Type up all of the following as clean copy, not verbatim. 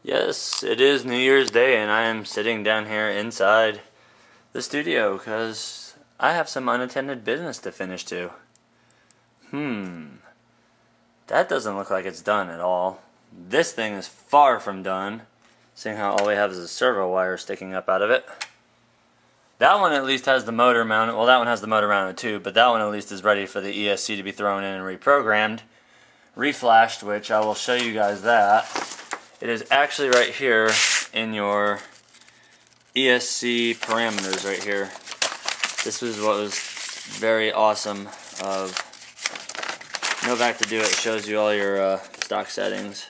Yes, it is New Year's Day and I am sitting down here inside the studio because I have some unattended business to finish too. That doesn't look like it's done at all. This thing is far from done, seeing how all we have is a servo wire sticking up out of it. That one at least has the motor mounted. Well, that one has the motor mounted too, but that one at least is ready for the ESC to be thrown in and reprogrammed, reflashed, which I will show you guys that. It is actually right here in your ESC parameters right here. This was what was very awesome of Novak to do. It shows you all your stock settings.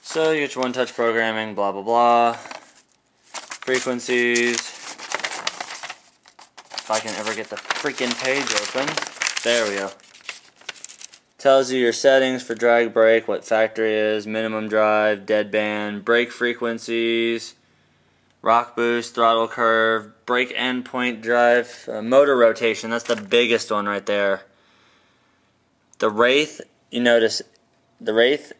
So you get your one-touch programming, blah blah blah, frequencies. If I can ever get the freaking page open. There we go. Tells you your settings for drag brake, what factory is, minimum drive, deadband, brake frequencies, rock boost, throttle curve, brake endpoint drive, motor rotation. That's the biggest one right there. The Wraith, you notice, the Wraith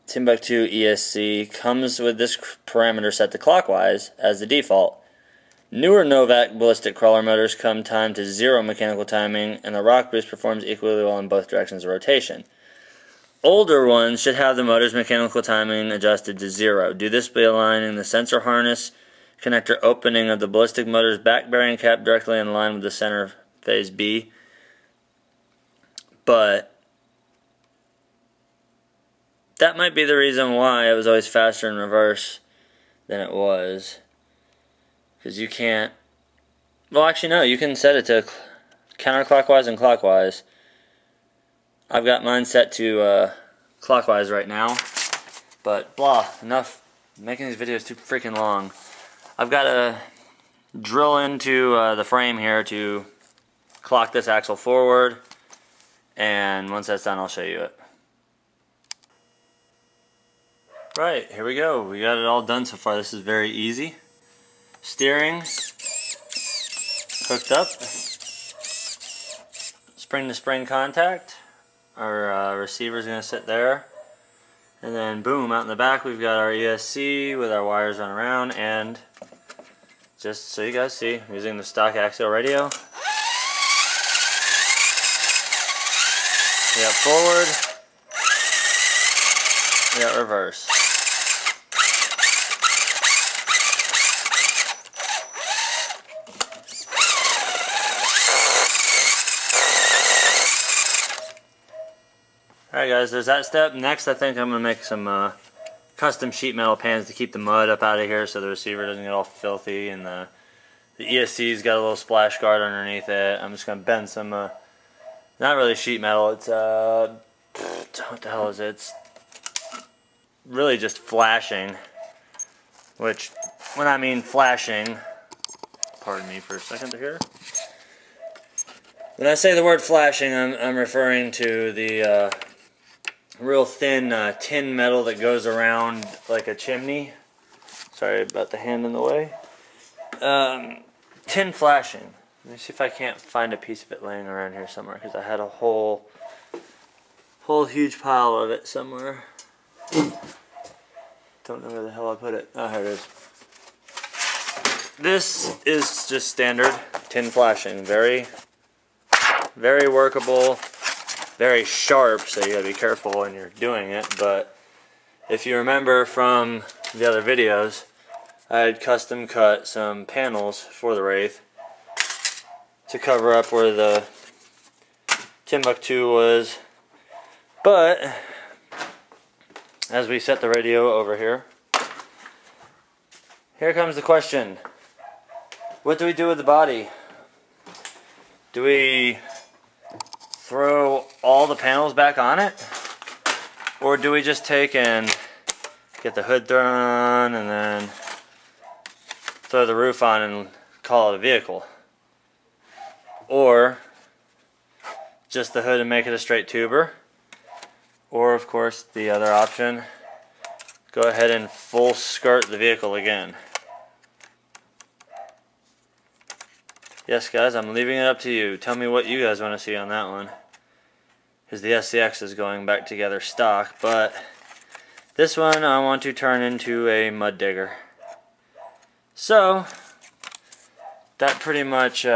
Timbuktu ESC comes with this parameter set to clockwise as the default. Newer Novak ballistic crawler motors come timed to 0 mechanical timing, and the rock boost performs equally well in both directions of rotation. Older ones should have the motor's mechanical timing adjusted to 0. Do this by aligning the sensor harness connector opening of the ballistic motor's back bearing cap directly in line with the center phase B. But that might be the reason why it was always faster in reverse than it was. Because you can't, well actually no, you can set it to counterclockwise and clockwise. I've got mine set to clockwise right now, but blah, enough making these videos too freaking long. I've got to drill into the frame here to clock this axle forward, and once that's done I'll show you it. Right, here we go. We got it all done so far. This is very easy. Steering hooked up, spring to spring contact. Our receiver is going to sit there, and then boom, out in the back we've got our ESC with our wires run around. And just so you guys see, I'm using the stock axial radio. We got forward, we got reverse. Alright guys, there's that step. Next I think I'm going to make some custom sheet metal pans to keep the mud up out of here so the receiver doesn't get all filthy, and the ESC's got a little splash guard underneath it. I'm just going to bend some, not really sheet metal, it's, what the hell is it? It's really just flashing, which, when I mean flashing, pardon me for a second here. When I say the word flashing, I'm referring to the real thin tin metal that goes around like a chimney. Sorry about the hand in the way. Tin flashing. Let me see if I can't find a piece of it laying around here somewhere, because I had a whole huge pile of it somewhere. Don't know where the hell I put it. Oh, here it is. This is just standard tin flashing. Very workable, very sharp, so you gotta be careful when you're doing it. But if you remember from the other videos, I had custom cut some panels for the Wraith to cover up where the Timbuktu was. But as we set the radio over here, here comes the question: what do we do with the body? Do we throw all the panels back on it, or do we just take and get the hood thrown on and then throw the roof on and call it a vehicle? Or just the hood and make it a straight tuber? Or of course the other option, go ahead and full skirt the vehicle again. Yes guys, I'm leaving it up to you. Tell me what you guys want to see on that one. Because the SCX is going back together stock, but This one I want to turn into a mud digger. So that pretty much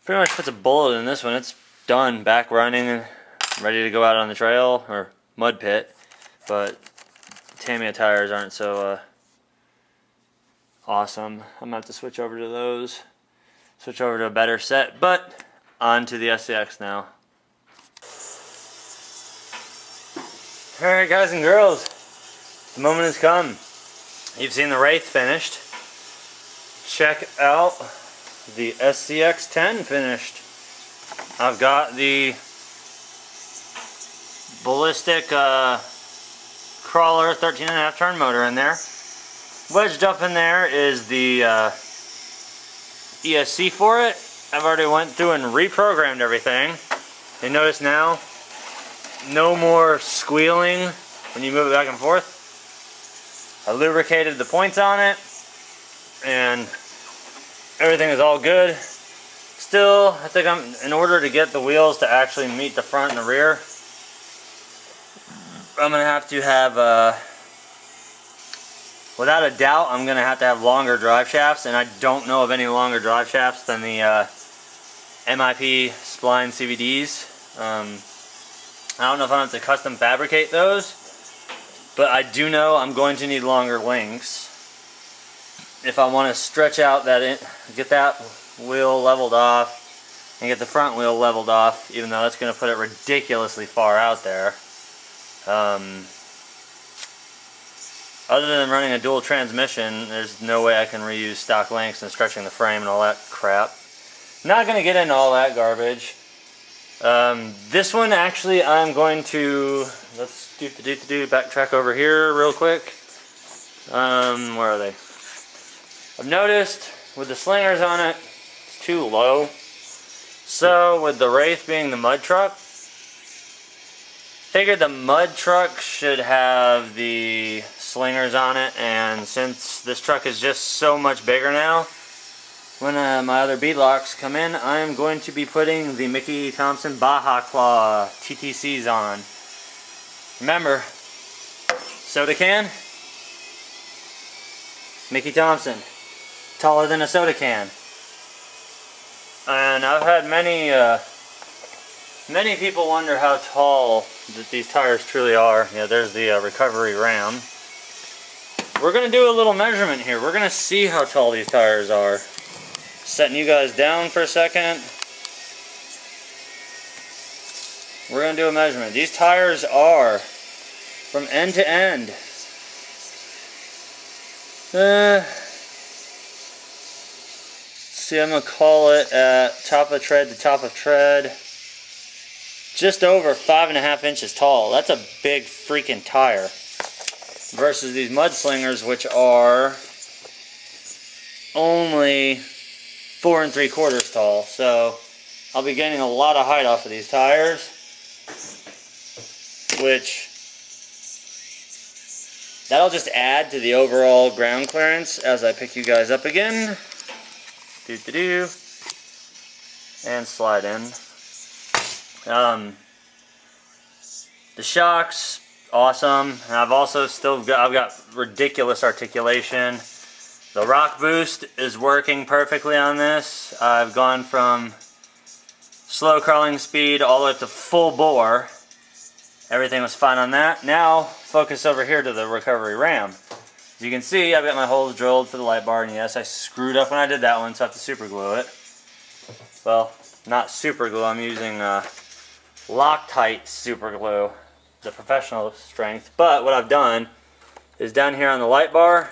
puts a bullet in this one. It's done, back running, and ready to go out on the trail or mud pit. But Tamiya tires aren't so awesome. I'm gonna have to switch over to those. Switch over to a better set, but on to the SCX now. Alright guys and girls, the moment has come. You've seen the Wraith finished. Check out the SCX10 finished. I've got the ballistic crawler 13.5 turn motor in there. Wedged up in there is the ESC for it. I've already went through and reprogrammed everything. You notice now, no more squealing when you move it back and forth. I lubricated the points on it, and everything is all good. Still, I think in order to get the wheels to actually meet the front and the rear, I'm going to have without a doubt, I'm going to have longer drive shafts, and I don't know of any longer drive shafts than the MIP spline CVDs. I don't know if I'm going to have to custom fabricate those, but I do know I'm going to need longer links if I want to stretch out get that wheel leveled off and get the front wheel leveled off, even though that's going to put it ridiculously far out there. Other than running a dual transmission, there's no way I can reuse stock lengths and stretching the frame and all that crap. Not going to get into all that garbage. This one actually I'm going to, let's backtrack over here real quick. Where are they? I've noticed with the slingers on it, it's too low. So with the Wraith being the mud truck, figured the mud truck should have the slingers on it, and since this truck is just so much bigger now, when my other beadlocks come in, I am going to be putting the Mickey Thompson Baja Claw TTCs on. Remember, soda can, Mickey Thompson, taller than a soda can. And I've had many people wonder how tall that these tires truly are. Yeah, there's the recovery ram. We're going to do a little measurement here. We're going to see how tall these tires are. Setting you guys down for a second. We're going to do a measurement. These tires are from end to end. See, I'm going to call it at top of tread to top of tread. Just over 5.5 inches tall. That's a big freaking tire. Versus these mudslingers, which are only 4 3/4 tall. So I'll be getting a lot of height off of these tires, which that'll just add to the overall ground clearance as I pick you guys up again. And slide in. The shocks, awesome. And I've also I've got ridiculous articulation. The rock boost is working perfectly on this. I've gone from slow crawling speed all the way up to full bore. Everything was fine on that. Now focus over here to the recovery ram. As you can see, I've got my holes drilled for the light bar, and yes, I screwed up when I did that one, so I have to super glue it. Well, not super glue, I'm using Loctite super glue, the professional strength. But what I've done is down here on the light bar,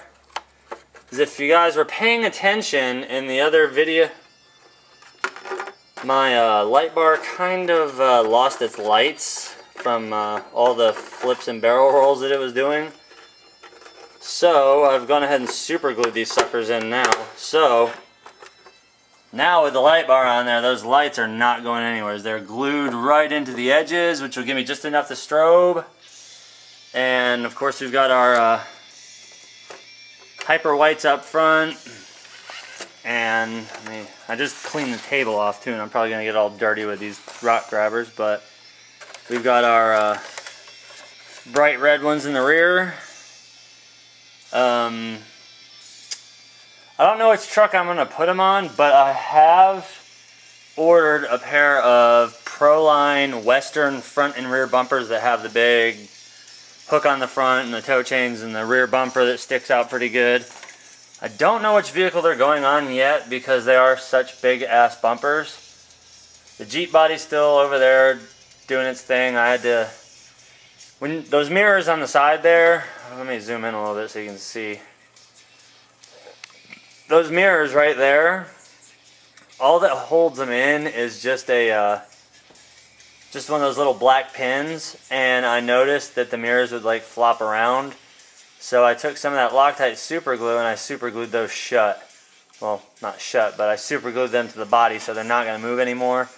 is if you guys were paying attention in the other video, my light bar kind of lost its lights from all the flips and barrel rolls that it was doing. So I've gone ahead and super glued these suckers in now. So now with the light bar on there, those lights are not going anywhere. They're glued right into the edges, which will give me just enough to strobe. And of course we've got our hyper whites up front. And I just cleaned the table off too, and I'm probably going to get all dirty with these rock grabbers. But we've got our bright red ones in the rear. I don't know which truck I'm going to put them on, but I have ordered a pair of Proline Western front and rear bumpers that have the big hook on the front and the toe chains and the rear bumper that sticks out pretty good. I don't know which vehicle they're going on yet because they are such big ass bumpers. The Jeep body's still over there doing its thing. I had to, when those mirrors on the side there, let me zoom in a little bit so you can see. Those mirrors right there, all that holds them in is just a just one of those little black pins, and I noticed that the mirrors would like flop around. So I took some of that Loctite super glue and I super glued those shut. Well, not shut, but I super glued them to the body so they're not going to move anymore.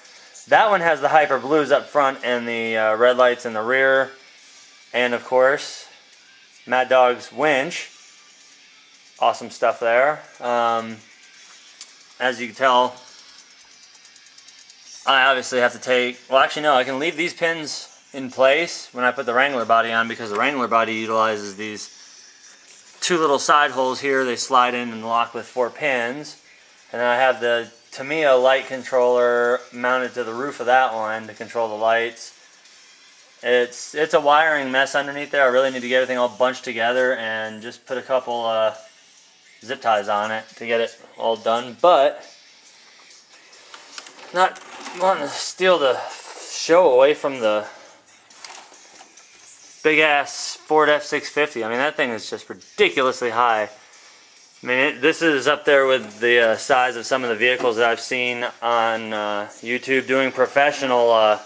That one has the hyper blues up front and the red lights in the rear. And of course, Mad Dog's winch. Awesome stuff there. As you can tell, I obviously have to take, well actually no, I can leave these pins in place when I put the Wrangler body on because the Wrangler body utilizes these two little side holes here. They slide in and lock with 4 pins. And then I have the Tamiya light controller mounted to the roof of that one to control the lights. It's a wiring mess underneath there. I really need to get everything all bunched together and just put a couple zip ties on it to get it all done. But not wanting to steal the show away from the big ass Ford F650. I mean, that thing is just ridiculously high. I mean, this is up there with the size of some of the vehicles that I've seen on YouTube doing professional,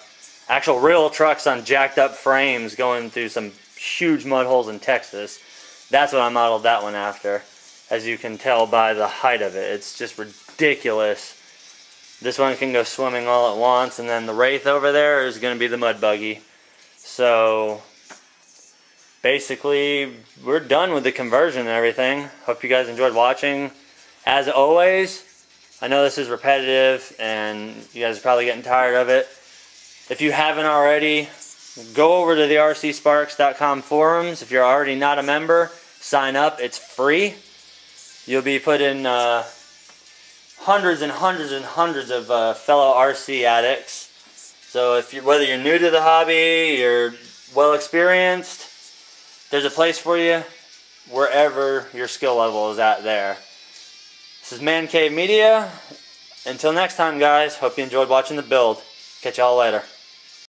actual real trucks on jacked up frames going through some huge mud holes in Texas. That's what I modeled that one after, as you can tell by the height of it. It's just ridiculous. This one can go swimming all at once, and then the Wraith over there is going to be the mud buggy. So basically, we're done with the conversion and everything. Hope you guys enjoyed watching. As always, I know this is repetitive and you guys are probably getting tired of it. If you haven't already, go over to the rcsparks.com forums. If you're already not a member, sign up. It's free. You'll be put in hundreds and hundreds and hundreds of fellow RC addicts. So if you, whether you're new to the hobby, you're well experienced, there's a place for you wherever your skill level is at there. This is Man Cave Media. Until next time, guys, hope you enjoyed watching the build. Catch y'all later.